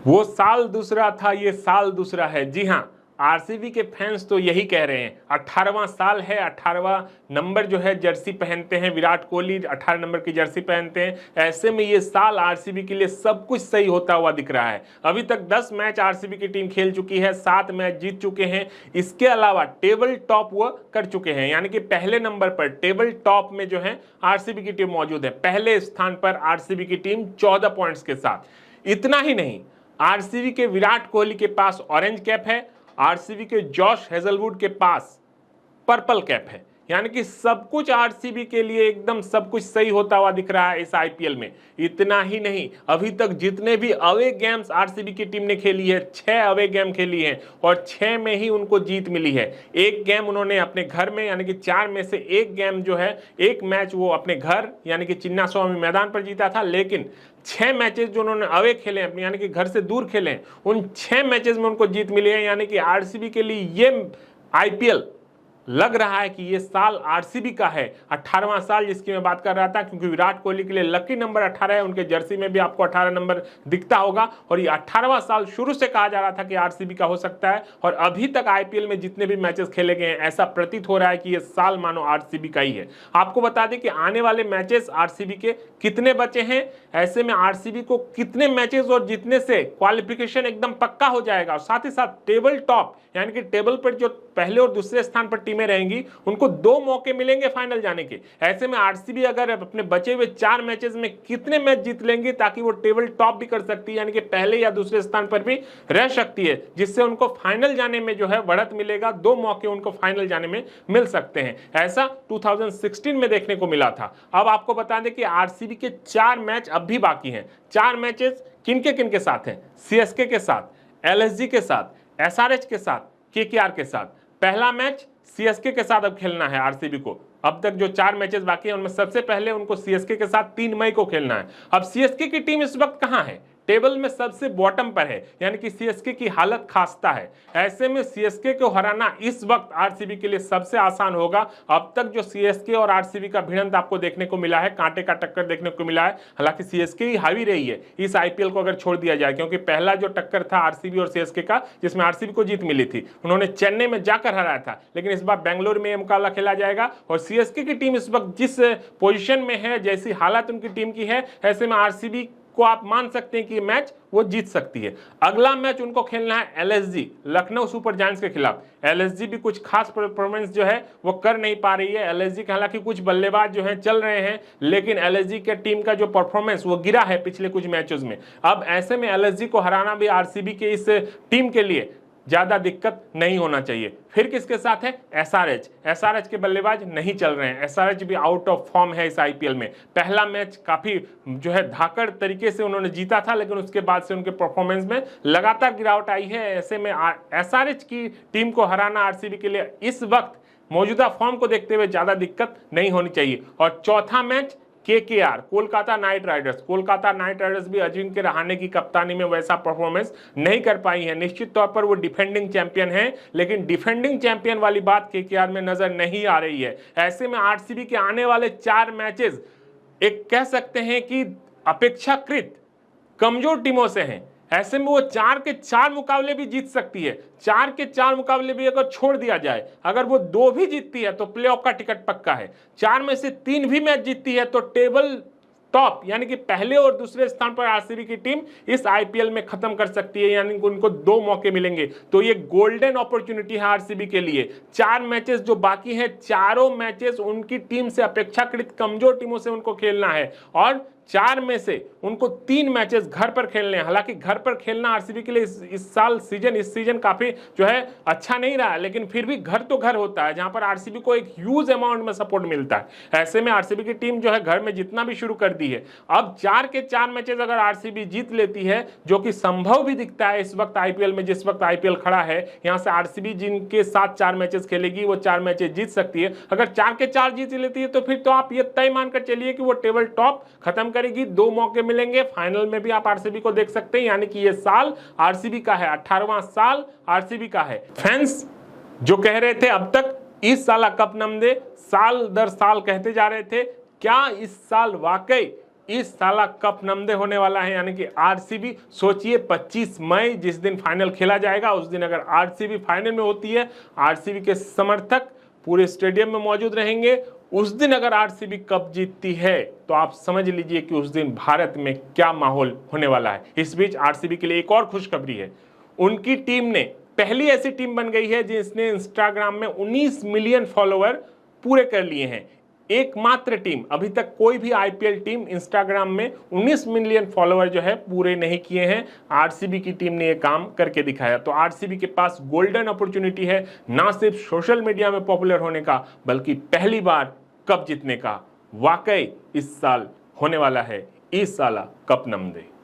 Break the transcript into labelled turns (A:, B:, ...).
A: वो साल दूसरा था, ये साल दूसरा है। जी हाँ, आरसीबी के फैंस तो यही कह रहे हैं। 18वां साल है, 18वां नंबर जो है जर्सी पहनते हैं विराट कोहली, 18 नंबर की जर्सी पहनते हैं। ऐसे में ये साल आरसीबी के लिए सब कुछ सही होता हुआ दिख रहा है। अभी तक 10 मैच आरसीबी की टीम खेल चुकी है, 7 मैच जीत चुके हैं। इसके अलावा टेबल टॉप वो कर चुके हैं, यानी कि पहले नंबर पर टेबल टॉप में जो है आरसीबी की टीम मौजूद है। पहले स्थान पर आरसीबी की टीम 14 पॉइंट्स के साथ। इतना ही नहीं, आरसीबी के विराट कोहली के पास ऑरेंज कैप है, आरसीबी के जॉश हेजलवुड के पास पर्पल कैप है। यानी कि सब कुछ आरसीबी के लिए एकदम सब कुछ सही होता हुआ दिख रहा है इस आईपीएल में। इतना ही नहीं, अभी तक जितने भी अवे गेम्स आरसीबी की टीम ने खेली है, 6 अवे गेम खेली है और 6 में ही उनको जीत मिली है। एक गेम उन्होंने अपने घर में, यानी कि 4 में से एक गेम जो है, एक मैच वो अपने घर यानी कि चिन्ना स्वामी मैदान पर जीता था। लेकिन 6 मैचेस जो उन्होंने अवे खेले हैं, यानी कि घर से दूर खेले हैं, उन 6 मैचेस में उनको जीत मिली है। यानी कि आरसीबी के लिए ये आईपीएल लग रहा है कि ये साल आरसीबी का है, 18वां साल जिसकी मैं बात कर रहा था। क्योंकि विराट कोहली के लिए लकी नंबर 18 है, उनके जर्सी में भी आपको 18 नंबर दिखता होगा। और ये 18वां साल शुरू से कहा जा रहा था कि आरसीबी का हो सकता है, और अभी तक आईपीएल में जितने भी मैचेस खेले गए हैं, ऐसा प्रतीत हो रहा है कि ये साल मानो आरसीबी का ही है। आपको बता दें कि आने वाले मैचेस आरसीबी के कितने बचे हैं, ऐसे में आरसीबी को कितने मैचेस और जीतने से क्वालिफिकेशन एकदम पक्का हो जाएगा। और साथ ही साथ टेबल टॉप यानी कि टेबल पर जो पहले और दूसरे स्थान पर टीमें रहेंगी, उनको 2 मौके मिलेंगे फाइनल जाने के। ऐसे में आरसीबी अगर अपने बचे हुए 4 मैचेस में कितने मैच जीत लेंगे ताकि वो टेबल टॉप भी कर सकती है, यानी कि पहले या दूसरे स्थान पर भी रह सकती है, जिससे उनको फाइनल जाने में जो है बढ़त मिलेगा। 2 मौके उनको फाइनल जाने में मिल सकते हैं। ऐसा 2016 में देखने को मिला था। अब आपको बता दें कि आरसीबी के 4 मैच अब भी बाकी हैं। 4 मैचेस किनके साथ हैं? सीएसके के साथ, एलएसजी के साथ, एसआरएच के साथ, केकेआर के साथ। पहला मैच सीएसके के साथ अब खेलना है आरसीबी को। अब तक जो 4 मैचेस बाकी हैं उनमें सबसे पहले उनको सीएसके के साथ 3 मई को खेलना है। अब सीएसके की टीम इस वक्त कहां है? टेबल में सबसे बॉटम पर है, यानी कि सीएसके की हालत खास्ता है। ऐसे में सीएसके को हराना इस वक्त आरसीबी के लिए सबसे आसान होगा। अब तक जो सीएसके और आरसीबी का भिड़ंत आपको देखने को मिला है, कांटे का टक्कर देखने को मिला है। हालांकि सीएसके ही हावी रही है इस आईपीएल को अगर छोड़ दिया जाए, क्योंकि पहला जो टक्कर था आरसीबी और सीएसके का, जिसमें आरसीबी को जीत मिली थी, उन्होंने चेन्नई में जाकर हराया था। लेकिन इस बार बेंगलुरु में यह मुकाबला खेला जाएगा और सीएसके की टीम इस वक्त जिस पोजीशन में है, जैसी हालत उनकी टीम की है, ऐसे में आरसीबी को आप मान सकते हैं कि मैच वो जीत सकती है। अगला मैच उनको खेलना है एलएसजी, लखनऊ सुपर जायंट्स के खिलाफ। एलएसजी भी कुछ खास परफॉर्मेंस जो है वो कर नहीं पा रही है। एलएसजी के हालांकि कुछ बल्लेबाज जो हैं चल रहे हैं, लेकिन एलएसजी के टीम का जो परफॉर्मेंस वो गिरा है पिछले कुछ मैचेस में। अब ऐसे में एलएसजी को हराना भी आरसीबी के इस टीम के लिए ज्यादा दिक्कत नहीं होना चाहिए। फिर किसके साथ है? एसआरएच। एसआरएच के बल्लेबाज नहीं चल रहे हैं, एसआरएच भी आउट ऑफ फॉर्म है इस आईपीएल में। पहला मैच काफी जो है धाकड़ तरीके से उन्होंने जीता था, लेकिन उसके बाद से उनके परफॉर्मेंस में लगातार गिरावट आई है। ऐसे में एसआरएच की टीम को हराना आरसीबी के लिए इस वक्त मौजूदा फॉर्म को देखते हुए ज्यादा दिक्कत नहीं होनी चाहिए। और चौथा match KKR, Kolkata night Riders. Kolkata night Riders भी अजिंक्य रहाणे की कप्तानी में वैसा परफॉर्मेंस नहीं कर पाई है। निश्चित तौर पर वो डिफेंडिंग चैंपियन है, लेकिन डिफेंडिंग चैंपियन वाली बात केकेआर में नजर नहीं आ रही है। ऐसे में आरसीबी के आने वाले 4 मैचेस एक कह सकते हैं कि अपेक्षाकृत कमजोर टीमों से हैं। ऐसे में वो 4 के 4 मुकाबले भी जीत सकती है। 4 के 4 मुकाबले भी अगर छोड़ दिया जाए, अगर वो 2 भी जीतती है तो प्लेऑफ का टिकट पक्का है। 4 में से 3 भी मैच जीतती है तो टेबल टॉप यानी कि पहले और दूसरे स्थान पर आरसीबी की टीम इस आईपीएल में खत्म कर सकती है, यानी कि उनको 2 मौके मिलेंगे। तो ये गोल्डन अपॉर्चुनिटी है आरसीबी के लिए। 4 मैचेस जो बाकी हैं, चारों मैचेस उनकी टीम से अपेक्षाकृत कमजोर टीमों से उनको खेलना है और 4 में से उनको 3 मैचेस घर पर खेलने हैं। हालांकि घर पर खेलना आरसीबी के लिए इस सीजन काफी जो है अच्छा नहीं रहा, लेकिन फिर भी घर तो घर होता है, जहां पर आरसीबी को एक ह्यूज अमाउंट में सपोर्ट मिलता है। ऐसे में आरसीबी की टीम जो है घर में जितना भी शुरू कर दी है। अब 4 के 4 मैचेस अगर आरसीबी जीत लेती है, जो कि संभव भी दिखता है इस वक्त आईपीएल में, जिस वक्त आईपीएल खड़ा है, यहां से आरसीबी जिनके साथ 4 मैचेस खेलेगी वो 4 मैचेस जीत सकती है। अगर 4 के 4 जीत लेती है तो फिर तो आप ये तय मानकर चलिए कि वो टेबल टॉप खत्म करेगी। 2 मौके मिलेंगे, फाइनल में भी आप आरसीबी को देख सकते हैं। यानी कि ये साल आरसीबी का है, 18वां साल आरसीबी का है। फैंस जो कह रहे थे अब तक इस साल कप नम दे, साल दर साल कहते जा रहे थे, क्या इस साल वाकई इस साला कप नमदे होने वाला है, यानी कि आरसीबी। सोचिए 25 मई जिस दिन फाइनल खेला जाएगा, उस दिन अगर आरसीबी फाइनल में होती है, आरसीबी के समर्थक पूरे स्टेडियम में मौजूद रहेंगे। उस दिन अगर आरसीबी कप जीतती है तो आप समझ लीजिए कि उस दिन भारत में क्या माहौल होने वाला है। इस बीच आरसीबी के लिए एक और खुशखबरी है, उनकी टीम ने पहली ऐसी टीम बन गई है जिसने इंस्टाग्राम में 19 मिलियन फॉलोअर पूरे कर लिए हैं। एकमात्र टीम, अभी तक कोई भी आईपीएल टीम इंस्टाग्राम में 19 मिलियन फॉलोअर जो है पूरे नहीं किए हैं। आरसीबी की टीम ने यह काम करके दिखाया। तो आरसीबी के पास गोल्डन अपॉर्चुनिटी है, ना सिर्फ सोशल मीडिया में पॉपुलर होने का, बल्कि पहली बार कप जीतने का। वाकई इस साल होने वाला है इस साला कप नमदे।